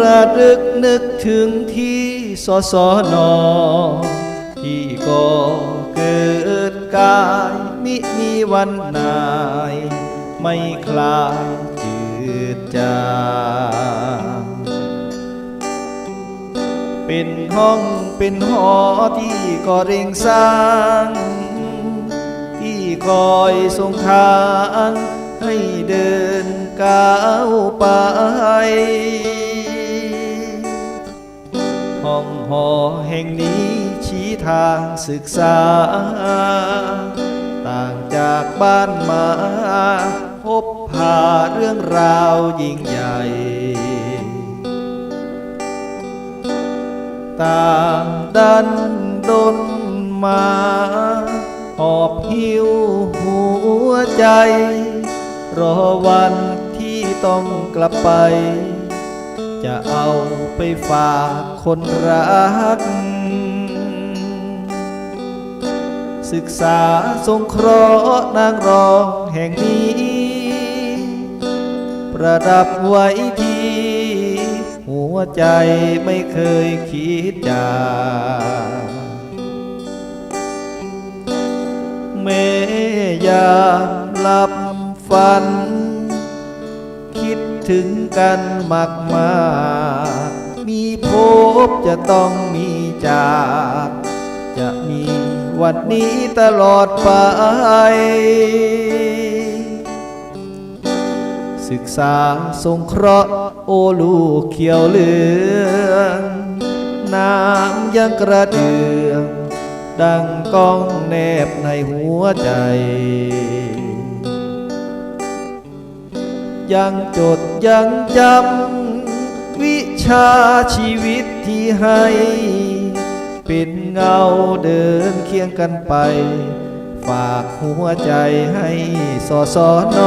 ระลึกนึกถึงที่สสนที่ก่อเกิดกายมิมีวันนายไม่คลายจืดจางเป็นห้องเป็นหอที่ก่อเร่งสร้างที่คอยส่งทางให้เดินก้าวไปห้องหอแห่งนี้ชี้ทางศึกษาต่างจากบ้านมาพบพาเรื่องราวยิ่งใหญ่ต่างดันดนมาหอบหิวหัวใจรอวันที่ต้องกลับไปจะเอาไปฝากคนรักศึกษาสงเคราะห์นางรองแห่งนี้ประดับไว้ที่หัวใจไม่เคยคิดจางแม้ยามหลับฝันคิดถึงกันมากมากมีพบจะต้องมีจากจะมีวันนี้ตลอดไปศึกษาสงเคราะห์โอลูกเขียวเหลืองน้ำยังกระเดืองดังก้องแนบในหัวใจยังจดยังจำวิชาชีวิตที่ให้เป็นเงาเดินเคียงกันไปฝากหัวใจให้สสน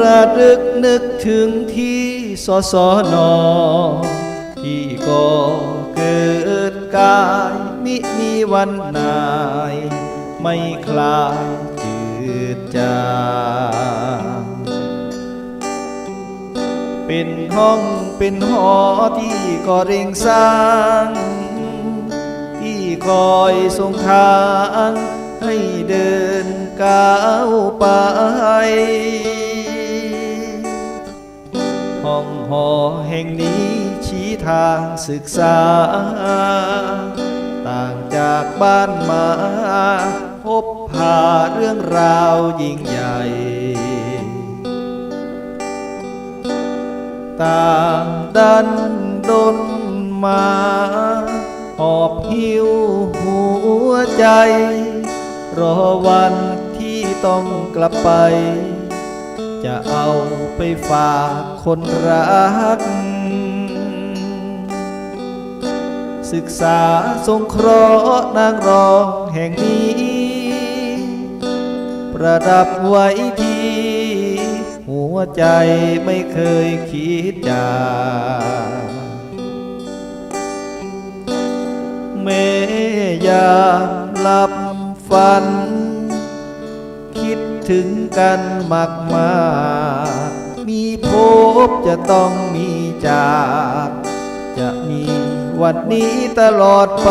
ระลึกนึกถึงที่สสนที่ก่อเกิดกายมิมีวันนายไม่คลายจืดจางเป็นห้องเป็นหอที่ก่อเร่งสร้างที่คอยส่งทางให้เดินก้าวไปห้องหอแห่งนี้ชี้ทางศึกษาต่างจากบ้านมาพบพาเรื่องราวยิ่งใหญ่ต่างดันดนมาหอบหิวหัวใจรอวันที่ต้องกลับไปจะเอาไปฝากคนรักศึกษาสงเคราะห์นางรองแห่งนี้ประดับไว้ที่หัวใจไม่เคยคิดจางแม่ยามหลับฝันคิดถึงกันมากมากมีพบจะต้องมีจากจะมีวันนี้ตลอดไป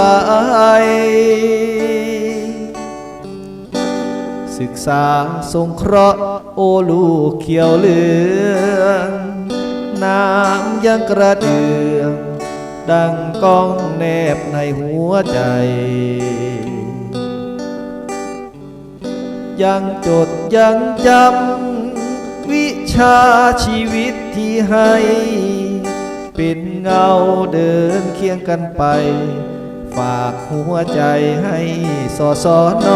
ศึกษาสงเคราะห์โอลูกเขียวเหลืองน้ำยังกระเดืองดังก้องแนบในหัวใจยังจดยังจำวิชาชีวิตที่ให้เป็นเงาเดินเคียงกันไปฝากหัวใจให้สสน